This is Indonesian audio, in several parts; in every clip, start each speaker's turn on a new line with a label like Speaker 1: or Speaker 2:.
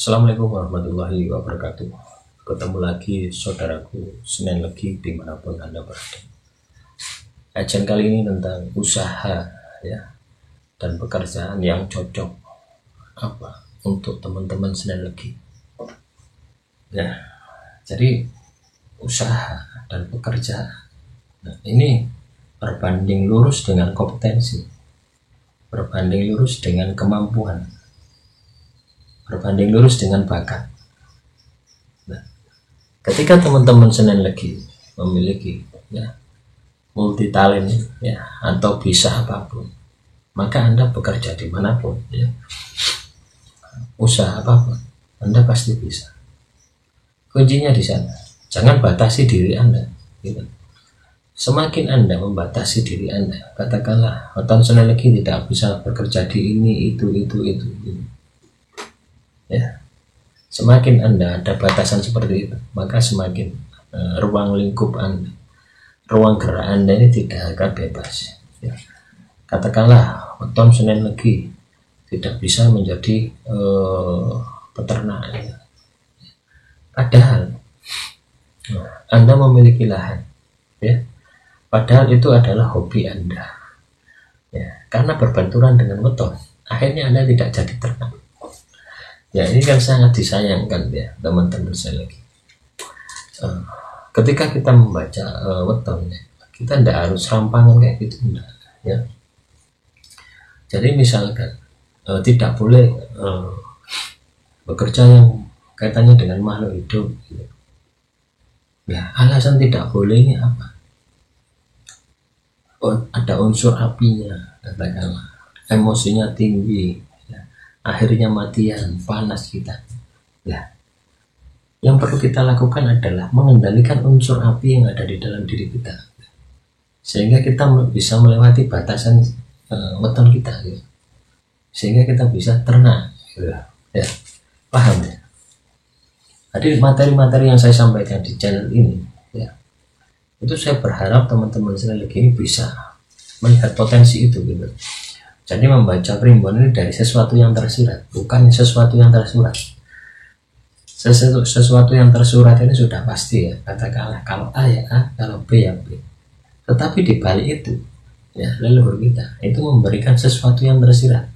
Speaker 1: Assalamualaikum warahmatullahi wabarakatuh. Ketemu lagi saudaraku Senin Legi dimanapun Anda berada. Kajian kali ini tentang usaha ya dan pekerjaan yang cocok apa untuk teman-teman Senin Legi. Ya, jadi usaha dan pekerjaan. Nah, ini berbanding lurus dengan kompetensi, berbanding lurus dengan kemampuan, berbanding lurus dengan bakat. Nah, ketika teman-teman Senin Legi memiliki multi talent atau bisa apapun, maka Anda bekerja dimanapun usaha apapun Anda pasti bisa. Kuncinya di sana. Jangan batasi diri Anda gitu. Semakin Anda membatasi diri Anda, katakanlah tahun Senin Legi tidak bisa bekerja di ini itu ya, semakin Anda ada batasan seperti itu, maka semakin ruang lingkup Anda, ruang gerak Anda ini tidak akan bebas ya. Katakanlah tahun Senin Legi tidak bisa menjadi peternak ya. Padahal Anda memiliki lahan ya, padahal itu adalah hobi Anda ya, karena berbenturan dengan weton akhirnya Anda tidak jadi ternak. Ya, ini kan sangat disayangkan ya teman-teman saya lagi. Ketika kita membaca weton, kita tidak harus rampangan kayak gitu, enggak, ya. Jadi misalkan tidak boleh bekerja yang kaitannya dengan makhluk hidup. Gitu. Ya, alasan tidak bolehnya apa? Ada unsur apinya, katakanlah, emosinya tinggi. Akhirnya matian, panas kita. Ya, yang perlu kita lakukan adalah mengendalikan unsur api yang ada di dalam diri kita, sehingga kita bisa melewati batasan weton kita, gitu. Sehingga kita bisa ternak, gitu. Ya, paham ya? Jadi materi-materi yang saya sampaikan di channel ini, ya, itu saya berharap teman-teman Senin Legi ini bisa melihat potensi itu, gitu. Jadi membaca primbon ini dari sesuatu yang tersirat, bukan sesuatu yang tersurat. Sesuatu yang tersurat ini sudah pasti ya, katakanlah kalau A ya A, kalau B ya B. Tetapi di balik itu, ya leluhur kita itu memberikan sesuatu yang tersirat,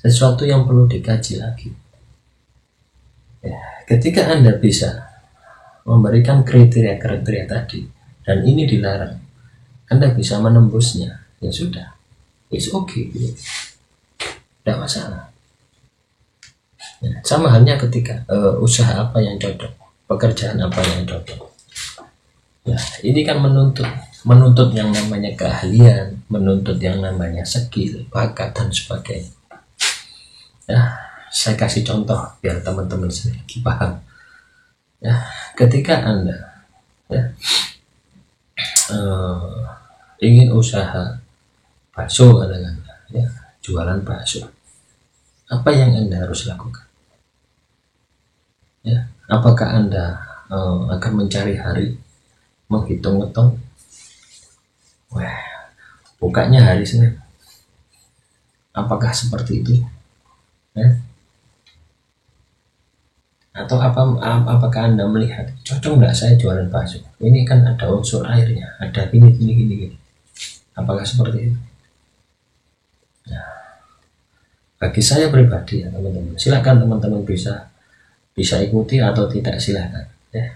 Speaker 1: sesuatu yang perlu dikaji lagi. Ya, ketika Anda bisa memberikan kriteria-kriteria tadi dan ini dilarang, Anda bisa menembusnya, ya sudah. It's okay, tidak masalah. Ya, sama halnya ketika usaha apa yang cocok, pekerjaan apa yang cocok. Ya, ini kan menuntut yang namanya keahlian, menuntut yang namanya skill, bakat dan sebagainya. Ya, saya kasih contoh biar teman-teman sedikit paham. Ya, ketika Anda ingin usaha bakso katakanlah ya, jualan bakso, apa yang Anda harus lakukan ya? Apakah Anda akan mencari hari, menghitung weton, wah bukanya hari Senin, apakah seperti itu ya? Atau apakah Anda melihat cocok nggak saya jualan bakso, ini kan ada unsur airnya, ada gini, apakah seperti itu? Bagi saya pribadi ya teman-teman, silakan teman-teman bisa ikuti atau tidak, silakan ya.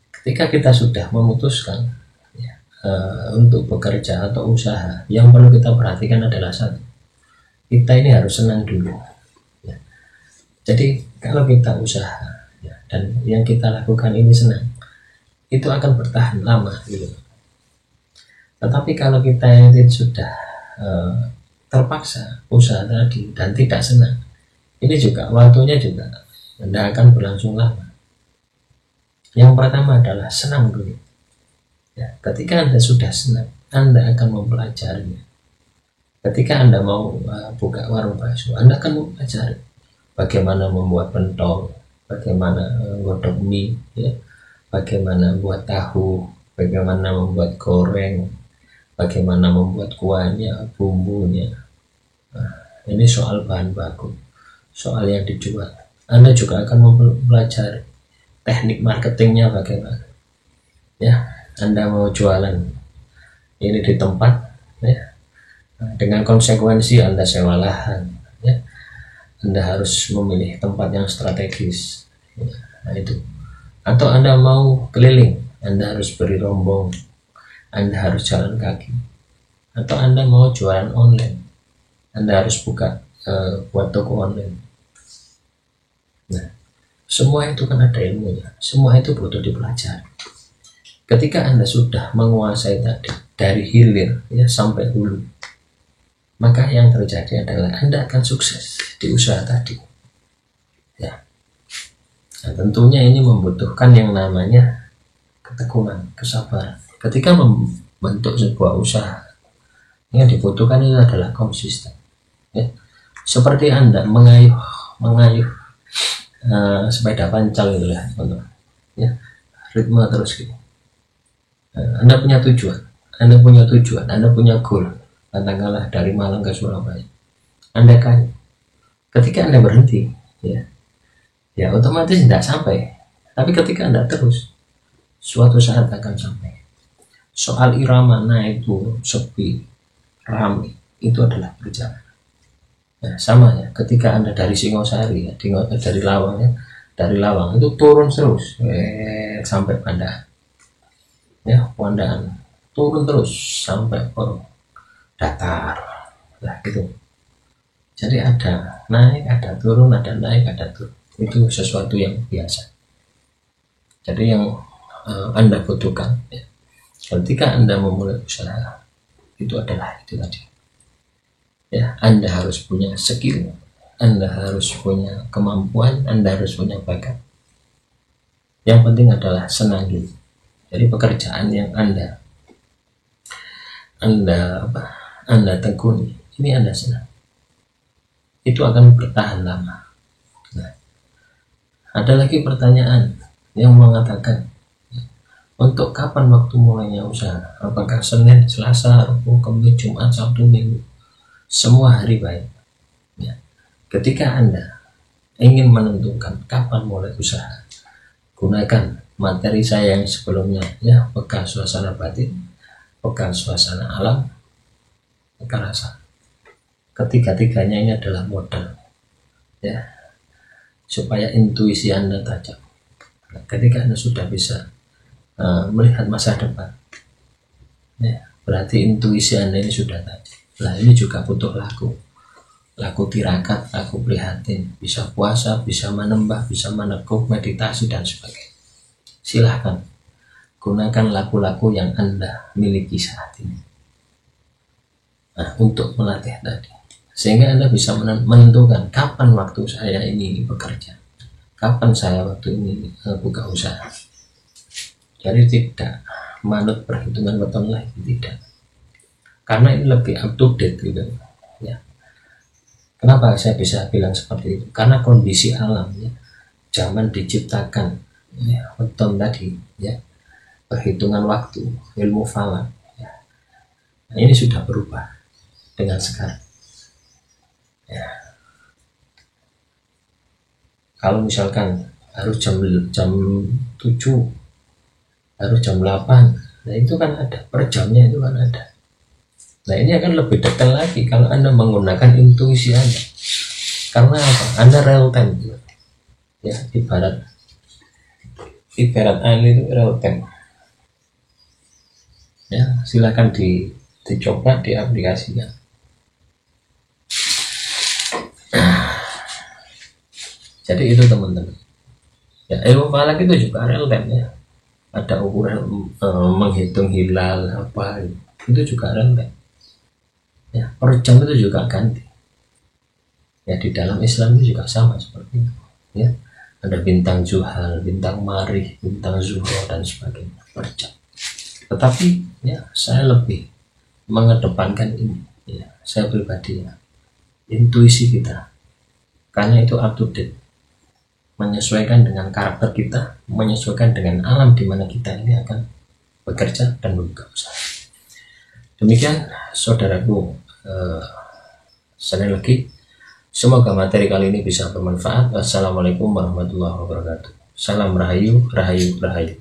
Speaker 1: Ketika kita sudah memutuskan ya, untuk bekerja atau usaha, yang perlu kita perhatikan adalah satu, kita ini harus senang dulu ya. Jadi kalau kita usaha ya, dan yang kita lakukan ini senang, itu akan bertahan lama gitu. Tetapi kalau kita ini sudah terpaksa usaha tadi dan tidak senang, ini juga waktunya juga tidak akan berlangsung lama. Yang pertama adalah senang dulu ya. Ketika Anda sudah senang, Anda akan mempelajarinya. Ketika Anda mau buka warung bakso, Anda akan mempelajari bagaimana membuat pentol, bagaimana godok mie ya, bagaimana membuat tahu, bagaimana membuat goreng, bagaimana membuat kuahnya, bumbunya. Nah, ini soal bahan baku, soal yang dijual. Anda juga akan mempelajari teknik marketingnya bagaimana. Ya, Anda mau jualan ini di tempat, ya, dengan konsekuensi Anda sewa lahan, ya, Anda harus memilih tempat yang strategis, ya, nah itu. Atau Anda mau keliling, Anda harus beri rombong, Anda harus jalan kaki. Atau Anda mau jualan online, Anda harus buat toko online. Nah, semua itu kan ada ilmunya, semua itu butuh dipelajari. Ketika Anda sudah menguasai tadi dari hilir, ya, sampai hulu, maka yang terjadi adalah Anda akan sukses di usaha tadi. Ya. Nah, tentunya ini membutuhkan yang namanya ketekunan, kesabaran. Ketika membentuk sebuah usaha, yang dibutuhkan itu adalah konsisten. Ya. Seperti Anda mengayuh sepeda pancal gitu ya, teman-teman. Ya, ritme terus gitu. Anda punya tujuan, Anda punya goal, katakanlah dari Malang ke Surabaya. Anda kan, ketika Anda berhenti, ya otomatis tidak sampai. Tapi ketika Anda terus, suatu saat akan sampai. Soal irama naik turun, sepi, ramai, itu adalah perjalanan. Nah, sama ya, ketika Anda dari Singosari, dari Lawang, dari Lawang itu turun terus, sampai Pandaan. Ya, Pandaan turun terus sampai datar, lah gitu. Jadi ada naik, ada turun, ada naik, ada turun. Itu sesuatu yang biasa. Jadi yang Anda butuhkan, ya, ketika Anda memulai usaha, itu adalah itu tadi. Ya, Anda harus punya skill, Anda harus punya kemampuan, Anda harus punya bakat. Yang penting adalah senangi. Jadi pekerjaan yang Anda tekuni, ini Anda senang, itu akan bertahan lama. Nah, ada lagi pertanyaan yang mengatakan, untuk kapan waktu mulainya usaha? Apakah Senin, Selasa, Rabu, Kamis, Jumat, Sabtu, Minggu? Semua hari baik. Ya. Ketika Anda ingin menentukan kapan mulai usaha, gunakan materi saya yang sebelumnya, ya, peka suasana batin, peka suasana alam, peka rasa. Ketiga-tiganya ini adalah modal, ya, supaya intuisi Anda tajam. Nah, ketika Anda sudah bisa melihat masa depan, ya, berarti intuisi Anda ini sudah tajam. Nah, ini juga butuh laku tirakat, laku prihatin, bisa puasa, bisa menembak, bisa menekuk, meditasi dan sebagainya. Silahkan gunakan laku-laku yang Anda miliki saat ini, nah, untuk melatih tadi, sehingga Anda bisa menentukan kapan waktu saya ini bekerja, kapan saya waktu ini buka usaha. Jadi tidak manut perhitungan weton lagi, tidak, karena ini lebih up to date gitu ya. Kenapa saya bisa bilang seperti itu? Karena kondisi alam, ya, zaman diciptakan, ya, weton tadi, ya, perhitungan waktu, ilmu falak, ya, nah, ini sudah berubah dengan sekarang, ya. Kalau misalkan harus jam 7, harus jam 8, nah itu kan ada per jamnya, itu kan ada. Nah, ini akan lebih detail lagi kalau Anda menggunakan intuisi Anda. Karena apa? Anda real time, ya, ibarat Anda itu real time. Ya, silakan dicoba di aplikasinya. Jadi itu teman-teman. Ya, ilmu falak itu juga real time, ya. Ada ukuran menghitung hilal apa, itu juga real time. Ya, per jam itu juga ganti. Ya, di dalam Islam itu juga sama seperti itu. Ya, ada bintang Zuhal, bintang Marih, bintang Zuhro dan sebagainya per jam. Tetapi ya, saya lebih mengedepankan ini, ya, saya pribadi, ya, intuisi kita, karena itu up to date, menyesuaikan dengan karakter kita, menyesuaikan dengan alam di mana kita ini akan bekerja dan membuka usaha. Demikian saudaraku, sekali lagi Semoga materi kali ini bisa bermanfaat. Wassalamualaikum warahmatullahi wabarakatuh. Salam Rahayu, Rahayu, Rahayu.